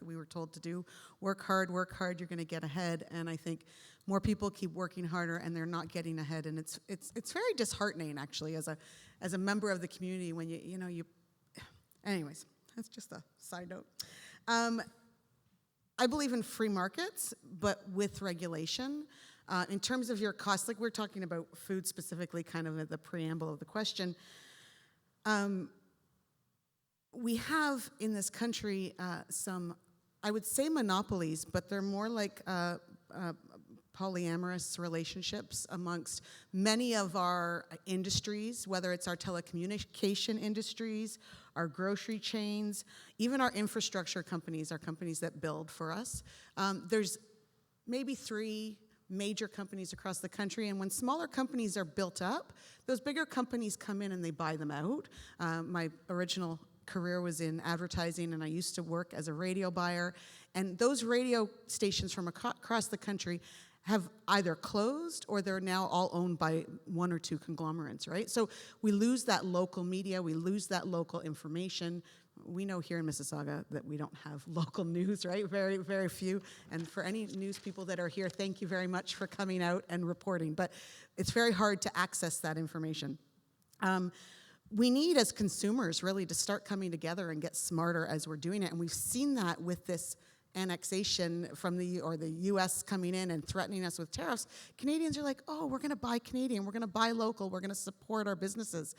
we were told to do. Work hard, you're going to get ahead. And I think more people keep working harder and they're not getting ahead. And it's very disheartening, actually, as a member of the community when you anyways, that's just a side note. I believe in free markets, but with regulation. In terms of your costs, like we're talking about food specifically, kind of at the preamble of the question, we have in this country some, I would say monopolies, but they're more like polyamorous relationships amongst many of our industries, whether it's our telecommunication industries, our grocery chains, even our infrastructure companies, our companies that build for us. There's maybe 3 major companies across the country, and when smaller companies are built up, those bigger companies come in and they buy them out. My original career was in advertising, and I used to work as a radio buyer, and those radio stations from across the country have either closed or they're now all owned by 1 or 2 conglomerates, right? So we lose that local media, we lose that local information. We know here in Mississauga that we don't have local news, right? Very, very few. And for any news people that are here, thank you very much for coming out and reporting. But it's very hard to access that information. We need, as consumers, really to start coming together and get smarter as we're doing it. And we've seen that with this annexation from the U.S. coming in and threatening us with tariffs. Canadians are like, oh, we're going to buy Canadian, we're going to buy local, we're going to support our businesses.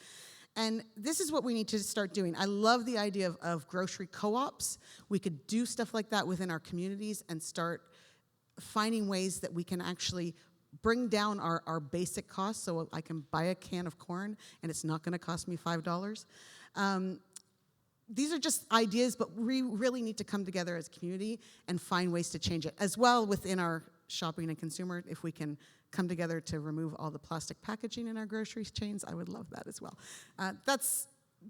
And this is what we need to start doing. I love the idea of grocery co-ops. We could do stuff like that within our communities and start finding ways that we can actually bring down our basic costs so I can buy a can of corn and it's not going to cost me $5. These are just ideas, but we really need to come together as a community and find ways to change it. As well, within our shopping and consumer, if we can come together to remove all the plastic packaging in our grocery chains, I would love that as well.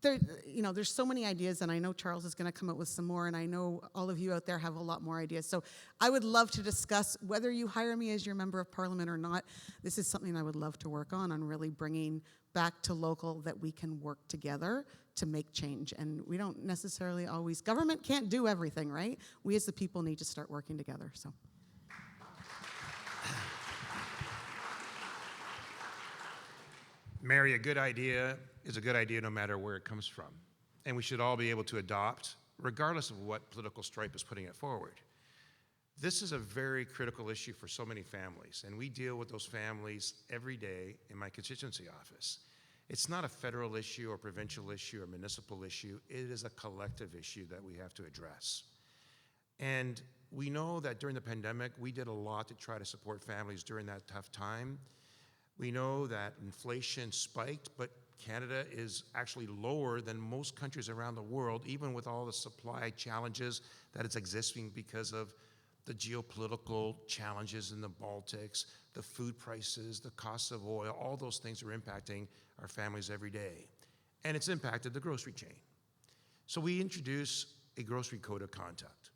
There's so many ideas, and I know Charles is going to come up with some more, and I know all of you out there have a lot more ideas. So I would love to discuss whether you hire me as your member of parliament or not. This is something I would love to work on really bringing back to local that we can work together to make change. And we don't necessarily always, government can't do everything, right? We as the people need to start working together, so. Mary, a good idea is a good idea no matter where it comes from. And we should all be able to adopt, regardless of what political stripe is putting it forward. This is a very critical issue for so many families, and we deal with those families every day in my constituency office. It's not a federal issue or provincial issue or municipal issue. It is a collective issue that we have to address. And we know that during the pandemic, we did a lot to try to support families during that tough time. We know that inflation spiked, but Canada is actually lower than most countries around the world, even with all the supply challenges that is existing because of the geopolitical challenges in the Baltics, the food prices, the cost of oil, all those things are impacting our families every day. And it's impacted the grocery chain. So we introduce a grocery code of conduct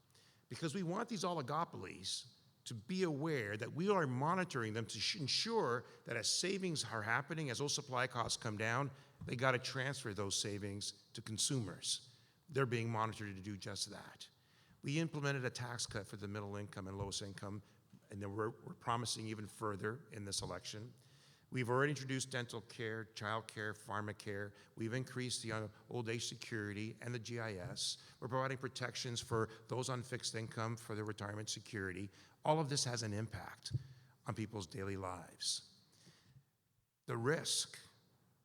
because we want these oligopolies to be aware that we are monitoring them to ensure that as savings are happening, as those supply costs come down, they got to transfer those savings to consumers. They're being monitored to do just that. We implemented a tax cut for the middle income and lowest income, and then we're promising even further in this election. We've already introduced dental care, child care, pharmacare. We've increased the old age security and the GIS. We're providing protections for those on fixed income for their retirement security. All of this has an impact on people's daily lives. The risk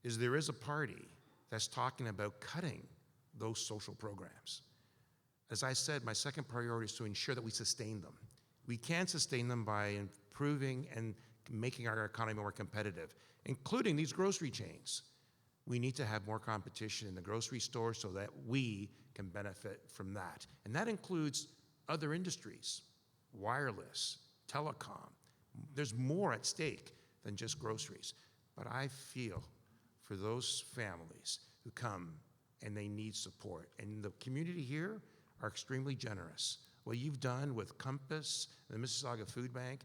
is there is a party that's talking about cutting those social programs. As I said, my second priority is to ensure that we sustain them. We can sustain them by improving and making our economy more competitive, including these grocery chains. We need to have more competition in the grocery store so that we can benefit from that. And that includes other industries, wireless, telecom. There's more at stake than just groceries. But I feel for those families who come and they need support, and the community here are extremely generous. What you've done with Compass and the Mississauga Food Bank,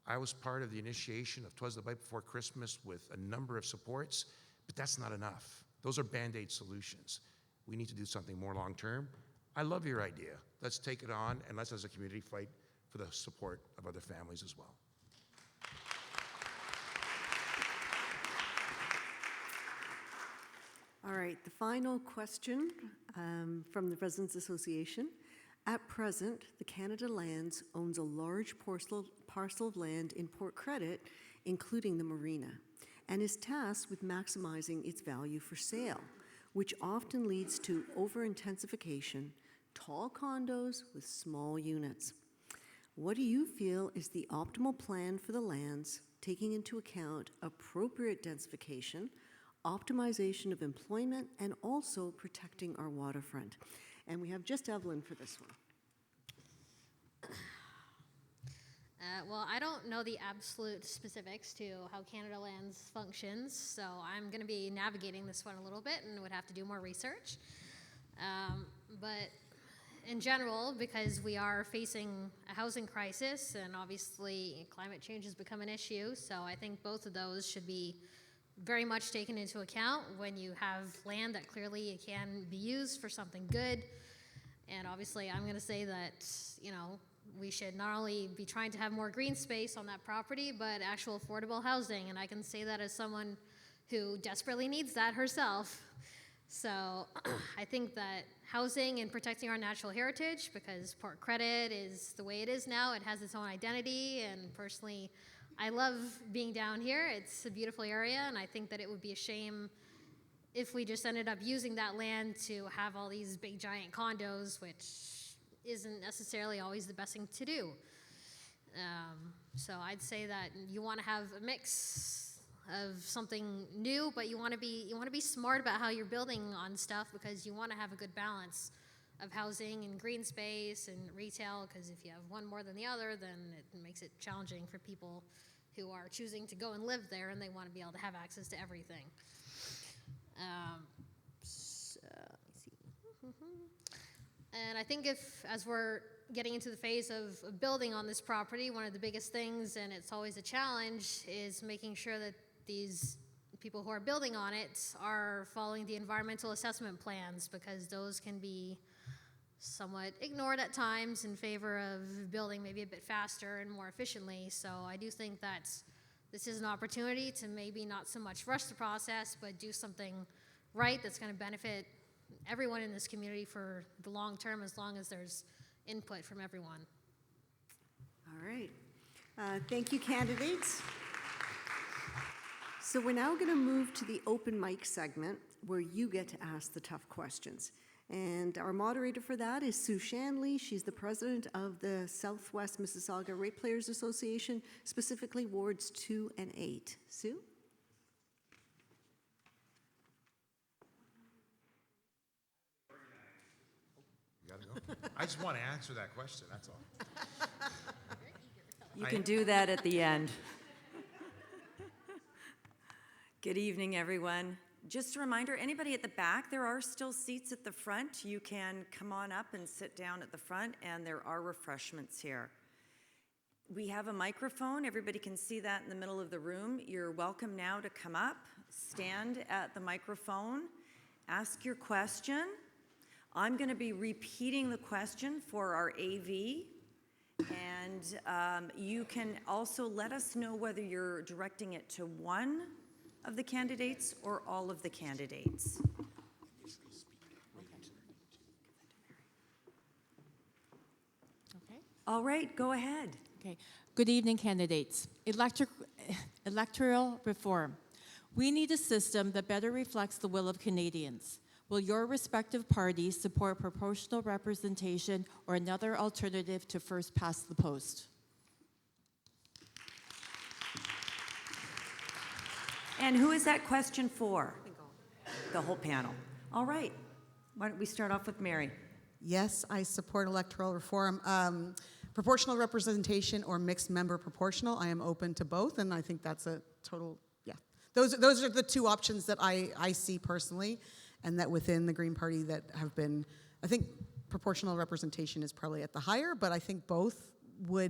I was part of the initiation of 'Twas the Bite Before Christmas with a number of supports, but that's not enough. Those are Band-Aid solutions. We need to do something more long-term. I love your idea. Let's take it on, and let's, as a community, fight for the support of other families as well. All right, the final question from the Residents Association. At present, the Canada Lands owns a large parcel of land in Port Credit, including the marina, and is tasked with maximizing its value for sale, which often leads to over-intensification, tall condos with small units. What do you feel is the optimal plan for the lands, taking into account appropriate densification, optimization of employment, and also protecting our waterfront? And we have just Evelyn for this one. Well, I don't know the absolute specifics to how Canada Lands functions, so I'm going to be navigating this one a little bit and would have to do more research. But in general, because we are facing a housing crisis and obviously climate change has become an issue, so I think both of those should be very much taken into account when you have land that clearly can be used for something good. And obviously, I'm going to say that, you know, we should not only be trying to have more green space on that property, but actual affordable housing. And I can say that as someone who desperately needs that herself. So I think that housing and protecting our natural heritage, because Port Credit is the way it is now, it has its own identity, and personally, I love being down here. It's a beautiful area, and I think that it would be a shame if we just ended up using that land to have all these big giant condos, which isn't necessarily always the best thing to do. So I'd say that you want to have a mix of something new, but you want to be smart about how you're building on stuff, because you want to have a good balance of housing and green space and retail, because if you have one more than the other, then it makes it challenging for people who are choosing to go and live there, and they want to be able to have access to everything. So, let me see. And I think as we're getting into the phase of building on this property, one of the biggest things, and it's always a challenge, is making sure that these people who are building on it are following the environmental assessment plans, because those can be somewhat ignored at times in favor of building maybe a bit faster and more efficiently. So I do think that this is an opportunity to maybe not so much rush the process, but do something right that's going to benefit everyone in this community for the long term, as long as there's input from everyone. All right. Thank you, candidates. So we're now going to move to the open mic segment, where you get to ask the tough questions. And our moderator for that is Sue Shanley. She's the president of the Southwest Mississauga Ratepayers Association, specifically wards 2 and 8. Sue? You gotta go. I just want to answer that question, that's all. You can do that at the end. Good evening, everyone. Just a reminder, anybody at the back, there are still seats at the front. You can come on up and sit down at the front, and there are refreshments here. We have a microphone. Everybody can see that in the middle of the room. You're welcome now to come up, stand at the microphone, ask your question. I'm going to be repeating the question for our AV, and you can also let us know whether you're directing it to one of the candidates or all of the candidates. Okay. All right, go ahead. Okay. Good evening, candidates. Electoral reform. We need a system that better reflects the will of Canadians. Will your respective parties support proportional representation or another alternative to first past the post? And who is that question for? The whole panel. All right. Why don't we start off with Mary? Yes, I support electoral reform. Proportional representation or mixed member proportional, I am open to both, and I think that's a total, yeah. Those are the two options that I see personally, and that within the Green Party that have been, I think proportional representation is probably at the higher, but I think both would